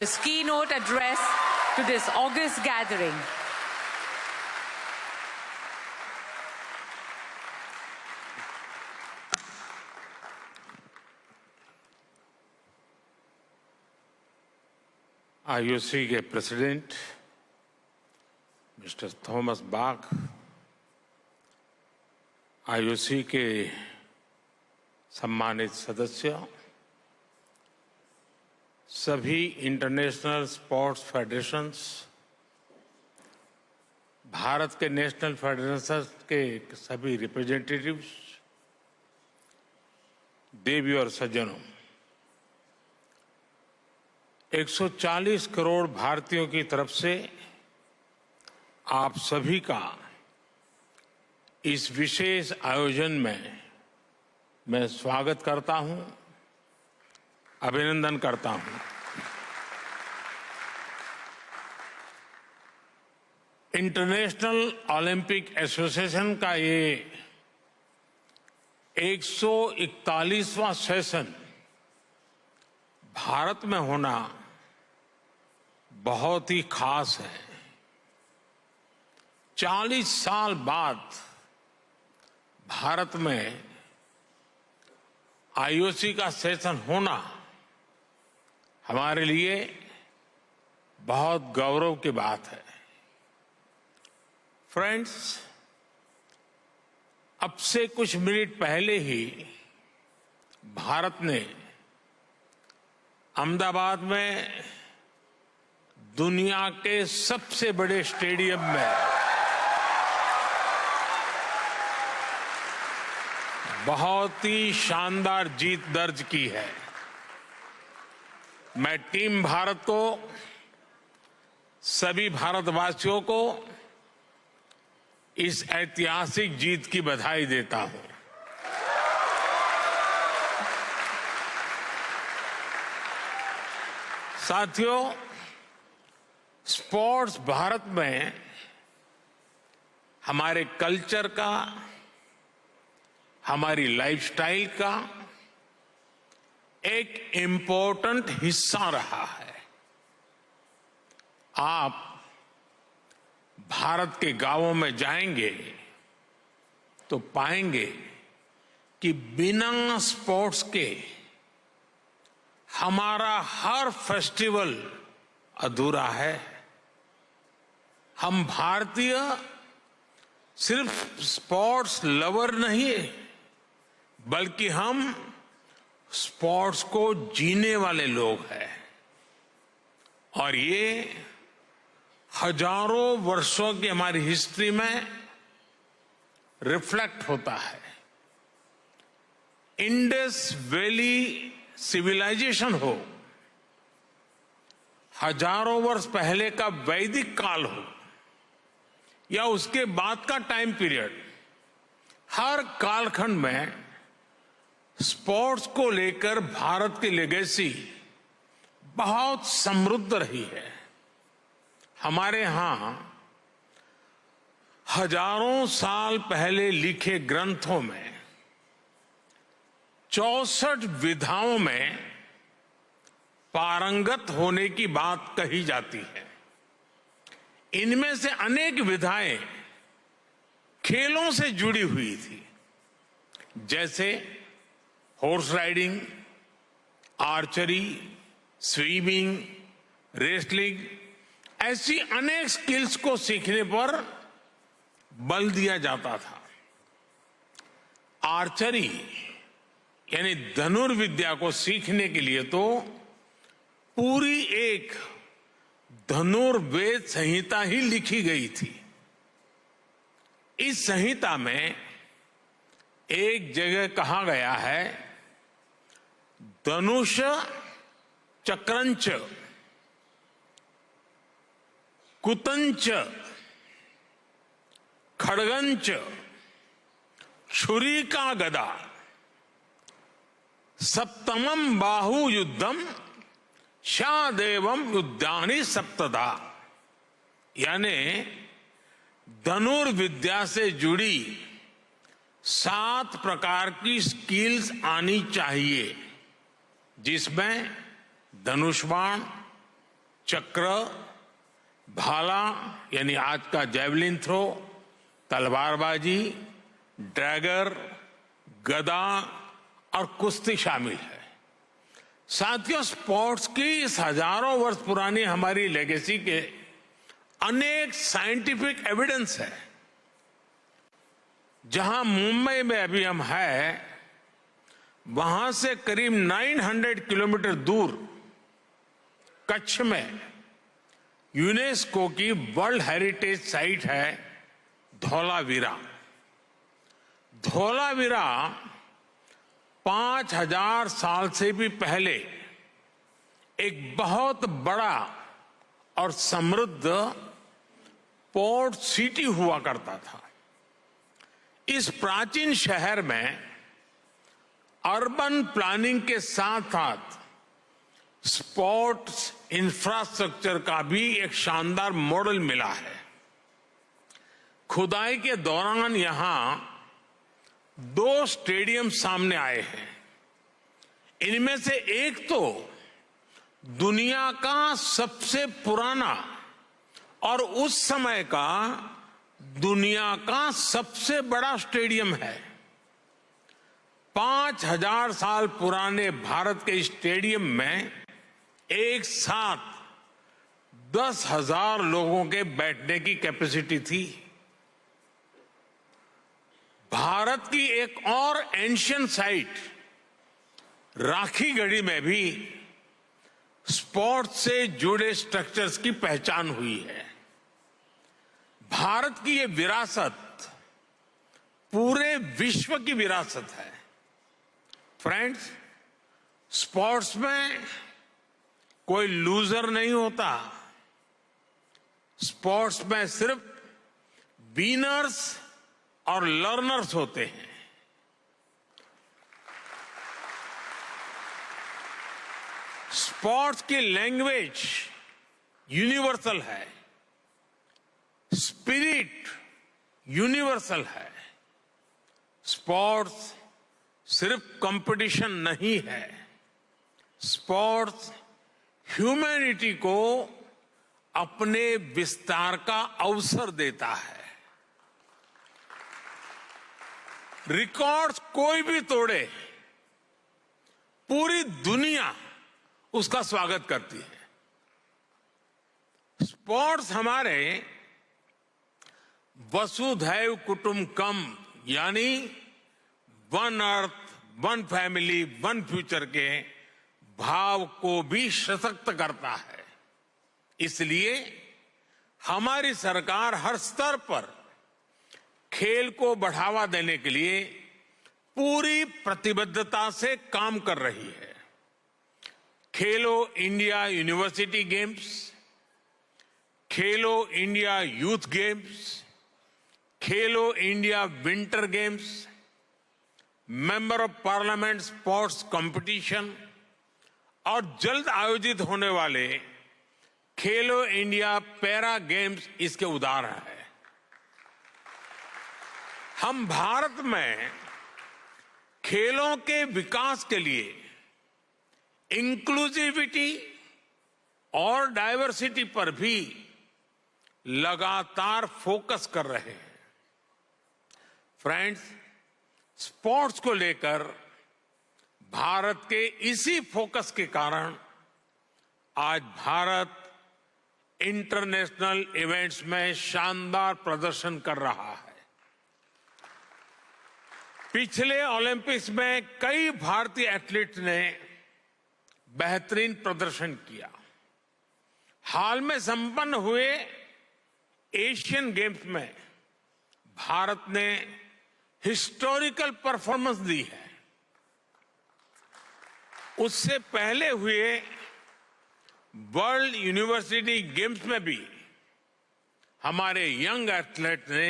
His keynote address to this august gathering. IOC के president mister Thomas Bach, IOC के सम्मानित सदस्य, सभी इंटरनेशनल स्पोर्ट्स फेडरेशंस, भारत के नेशनल फेडरेशंस के सभी रिप्रेजेंटेटिव्स, देवी और सज्जनों, 140 करोड़ भारतीयों की तरफ से आप सभी का इस विशेष आयोजन में मैं स्वागत करता हूं, अभिनंदन करता हूं। इंटरनेशनल ओलंपिक एसोसिएशन का ये 141वां सेशन भारत में होना बहुत ही खास है। 40 साल बाद भारत में IOC का सेशन होना हमारे लिए बहुत गौरव की बात है। फ्रेंड्स, अब से कुछ मिनट पहले ही भारत ने अहमदाबाद में दुनिया के सबसे बड़े स्टेडियम में बहुत ही शानदार जीत दर्ज की है। मैं टीम भारत को, सभी भारतवासियों को इस ऐतिहासिक जीत की बधाई देता हूं। साथियों, स्पोर्ट्स भारत में हमारे कल्चर का, हमारी लाइफस्टाइल का एक इम्पोर्टेंट हिस्सा रहा है। आप भारत के गांवों में जाएंगे तो पाएंगे कि बिना स्पोर्ट्स के हमारा हर फेस्टिवल अधूरा है। हम भारतीय सिर्फ स्पोर्ट्स लवर नहीं, बल्कि हम स्पोर्ट्स को जीने वाले लोग हैं। और ये हजारों वर्षों की हमारी हिस्ट्री में रिफ्लेक्ट होता है। इंडस वैली सिविलाइजेशन हो, हजारों वर्ष पहले का वैदिक काल हो, या उसके बाद का टाइम पीरियड, हर कालखंड में स्पोर्ट्स को लेकर भारत की लेगेसी बहुत समृद्ध रही है। हमारे यहां हजारों साल पहले लिखे ग्रंथों में 64 विधाओं में पारंगत होने की बात कही जाती है। इनमें से अनेक विधाएं खेलों से जुड़ी हुई थी, जैसे horse riding, archery, swimming, wrestling. ऐसी अनेक स्किल्स को सीखने पर बल दिया जाता था। आर्चरी यानी धनुर्विद्या को सीखने के लिए तो पूरी एक धनुर्वेद संहिता ही लिखी गई थी। इस संहिता में एक जगह कहा गया है, धनुष चक्रंच कुतंच खड़गंच छुरी का गदा सप्तमम बाहु युद्धम शादेवम युद्धानि सप्तदा। यानी धनुर्विद्या से जुड़ी 7 प्रकार की स्किल्स आनी चाहिए, जिसमें धनुष बाण, चक्र, भाला यानी आज का जेवलिन थ्रो, तलवारबाजी, ड्रैगर, गदा और कुश्ती शामिल है। साथियों, स्पोर्ट्स की इस हजारों वर्ष पुरानी हमारी लेगेसी के अनेक साइंटिफिक एविडेंस है। जहां मुंबई में अभी हम हैं, वहां से करीब 900 किलोमीटर दूर कच्छ में यूनेस्को की वर्ल्ड हेरिटेज साइट है धौलावीरा। धौलावीरा 5000 साल से भी पहले एक बहुत बड़ा और समृद्ध पोर्ट सिटी हुआ करता था। इस प्राचीन शहर में अर्बन प्लानिंग के साथ साथ स्पोर्ट्स इंफ्रास्ट्रक्चर का भी एक शानदार मॉडल मिला है। खुदाई के दौरान यहां 2 स्टेडियम सामने आए हैं। इनमें से एक तो दुनिया का सबसे पुराना और उस समय का दुनिया का सबसे बड़ा स्टेडियम है। 5000 साल पुराने भारत के स्टेडियम में एक साथ 10,000 लोगों के बैठने की कैपेसिटी थी। भारत की एक और एंशियंट साइट राखीगढ़ी में भी स्पोर्ट्स से जुड़े स्ट्रक्चर्स की पहचान हुई है। भारत की ये विरासत पूरे विश्व की विरासत है। फ्रेंड्स, स्पोर्ट्स में कोई लूजर नहीं होता। स्पोर्ट्स में सिर्फ विनर्स और लर्नर्स होते हैं। स्पोर्ट्स की लैंग्वेज यूनिवर्सल है, स्पिरिट यूनिवर्सल है। स्पोर्ट्स सिर्फ कंपटीशन नहीं है, स्पोर्ट्स ह्यूमैनिटी को अपने विस्तार का अवसर देता है। रिकॉर्ड्स कोई भी तोड़े, पूरी दुनिया उसका स्वागत करती है। स्पोर्ट्स हमारे वसुधैव कुटुंबकम यानी one earth, one family, one future के भाव को भी सशक्त करता है। इसलिए हमारी सरकार हर स्तर पर खेल को बढ़ावा देने के लिए पूरी प्रतिबद्धता से काम कर रही है। खेलो India university games, Khelo India youth games, Khelo India winter games, member of parliament sports competition और जल्द आयोजित होने वाले खेलो इंडिया पैरा गेम्स इसके उदाहरण है। हम भारत में खेलों के विकास के लिए इंक्लूसिविटी और डाइवर्सिटी पर भी लगातार फोकस कर रहे हैं। फ्रेंड्स, स्पोर्ट्स को लेकर भारत के इसी फोकस के कारण आज भारत इंटरनेशनल इवेंट्स में शानदार प्रदर्शन कर रहा है। पिछले ओलंपिक्स में कई भारतीय एथलीट्स ने बेहतरीन प्रदर्शन किया। हाल में संपन्न हुए एशियन गेम्स में भारत ने हिस्टोरिकल परफॉर्मेंस दी है। उससे पहले हुए वर्ल्ड यूनिवर्सिटी गेम्स में भी हमारे यंग एथलीट ने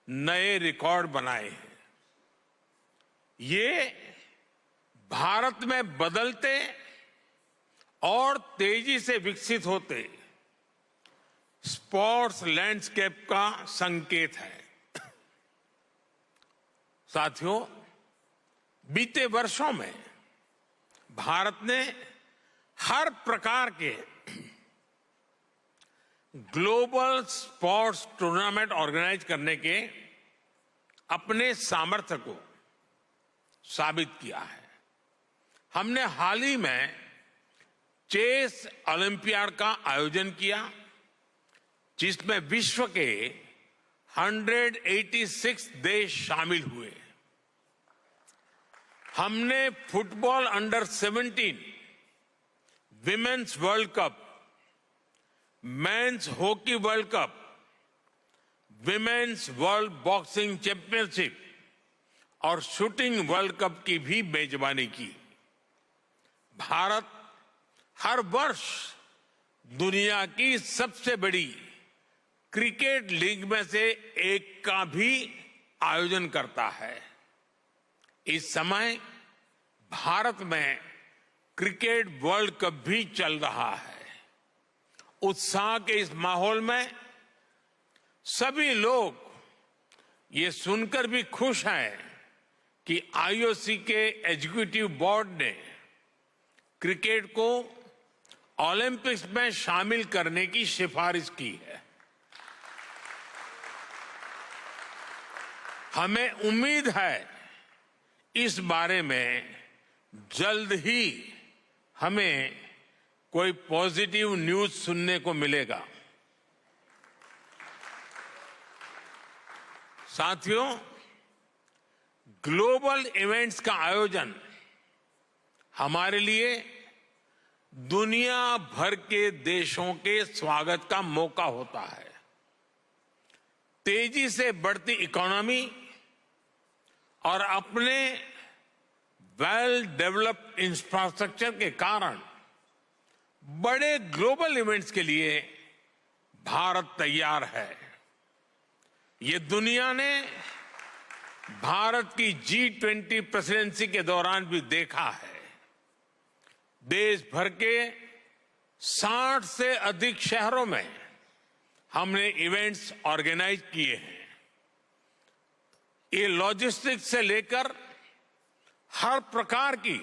नए रिकॉर्ड बनाए हैं। ये भारत में बदलते और तेजी से विकसित होते स्पोर्ट्स लैंडस्केप का संकेत है। साथियों, बीते वर्षों में भारत ने हर प्रकार के ग्लोबल स्पोर्ट्स टूर्नामेंट ऑर्गेनाइज करने के अपने सामर्थ्य को साबित किया है। हमने हाल ही में चेस ओलंपियाड का आयोजन किया, जिसमें विश्व के 186 देश शामिल हुए। हमने football under 17 women's world cup, men's hockey world cup, women's world boxing championship और शूटिंग वर्ल्ड कप की भी मेजबानी की। भारत हर वर्ष दुनिया की सबसे बड़ी क्रिकेट लीग में से एक का भी आयोजन करता है। इस समय भारत में क्रिकेट वर्ल्ड कप भी चल रहा है। उत्साह के इस माहौल में सभी लोग ये सुनकर भी खुश हैं कि आईओसी के एग्जीक्यूटिव बोर्ड ने क्रिकेट को ओलंपिक्स में शामिल करने की सिफारिश की है। हमें उम्मीद है इस बारे में जल्द ही हमें कोई पॉजिटिव न्यूज सुनने को मिलेगा। साथियों, ग्लोबल इवेंट्स का आयोजन हमारे लिए दुनिया भर के देशों के स्वागत का मौका होता है। तेजी से बढ़ती इकोनॉमी और अपने वेल डेवलप्ड इंफ्रास्ट्रक्चर के कारण बड़े ग्लोबल इवेंट्स के लिए भारत तैयार है। ये दुनिया ने भारत की G20 प्रेसिडेंसी के दौरान भी देखा है। देश भर के 60 से अधिक शहरों में हमने इवेंट्स ऑर्गेनाइज किए हैं। ये लॉजिस्टिक्स से लेकर हर प्रकार की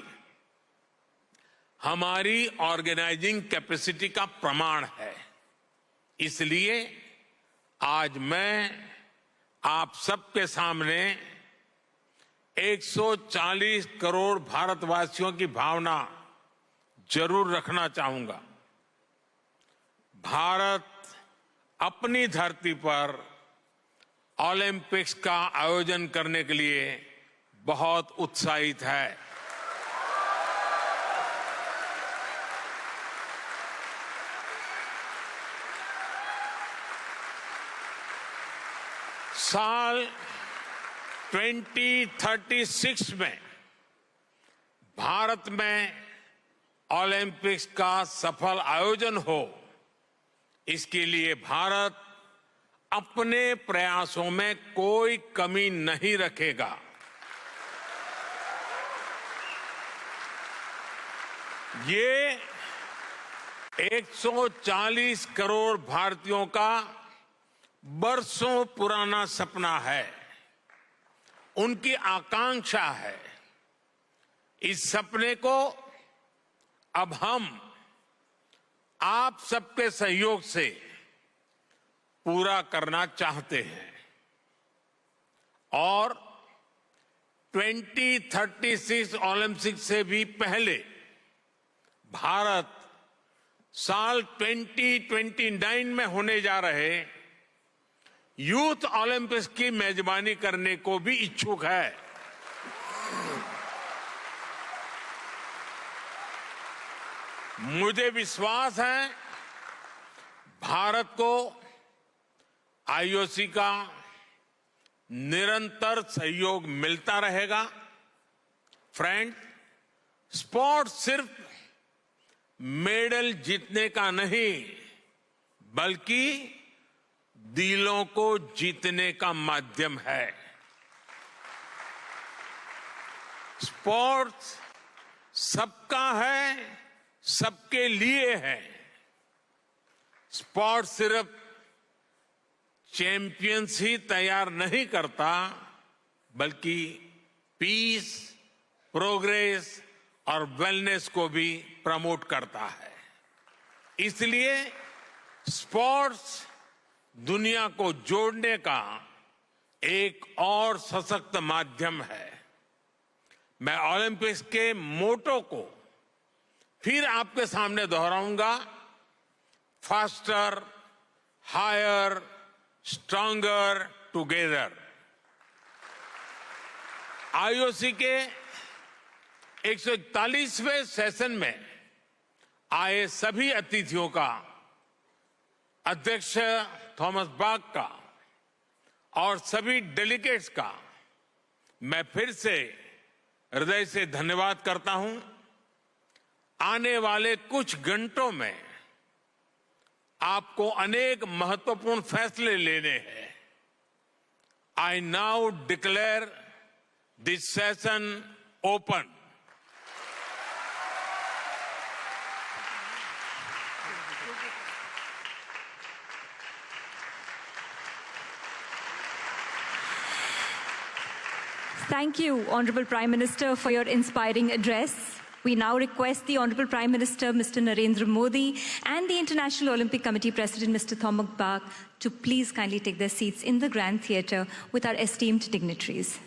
हमारी ऑर्गेनाइजिंग कैपेसिटी का प्रमाण है। इसलिए आज मैं आप सबके सामने 140 करोड़ भारतवासियों की भावना जरूर रखना चाहूंगा। भारत अपनी धरती पर ओलंपिक्स का आयोजन करने के लिए बहुत उत्साहित है। साल 2036 में भारत में ओलंपिक्स का सफल आयोजन हो, इसके लिए भारत अपने प्रयासों में कोई कमी नहीं रखेगा। ये 140 करोड़ भारतीयों का बरसों पुराना सपना है, उनकी आकांक्षा है। इस सपने को अब हम आप सबके सहयोग से पूरा करना चाहते हैं और 2036 ओलंपिक से भी पहले भारत साल 2029 में होने जा रहे यूथ ओलंपिक्स की मेजबानी करने को भी इच्छुक है। मुझे विश्वास है भारत को आईओसी का निरंतर सहयोग मिलता रहेगा। फ्रेंड, स्पोर्ट्स सिर्फ मेडल जीतने का नहीं, बल्कि दिलों को जीतने का माध्यम है। स्पोर्ट्स सबका है, सबके लिए है। स्पोर्ट्स सिर्फ चैंपियंस ही तैयार नहीं करता, बल्कि पीस, प्रोग्रेस और वेलनेस को भी प्रमोट करता है। इसलिए स्पोर्ट्स स्पोर्ट्स दुनिया को जोड़ने का एक और सशक्त माध्यम है। मैं ओलंपिक्स के मोटो को फिर आपके सामने दोहराऊंगा, faster, higher, stronger together. IOC के 141वें सेशन में आए सभी अतिथियों का, अध्यक्ष थॉमस बाक का और सभी डेलीगेट्स का मैं फिर से हृदय से धन्यवाद करता हूं। आने वाले कुछ घंटों में आपको अनेक महत्वपूर्ण फैसले लेने हैं। I now declare this session open. Thank you, Honorable Prime Minister, for your inspiring address. We now request the Honorable Prime Minister, Mr. Narendra Modi, and the International Olympic Committee President, Mr. Thomas Bach, to please kindly take their seats in the Grand Theatre with our esteemed dignitaries.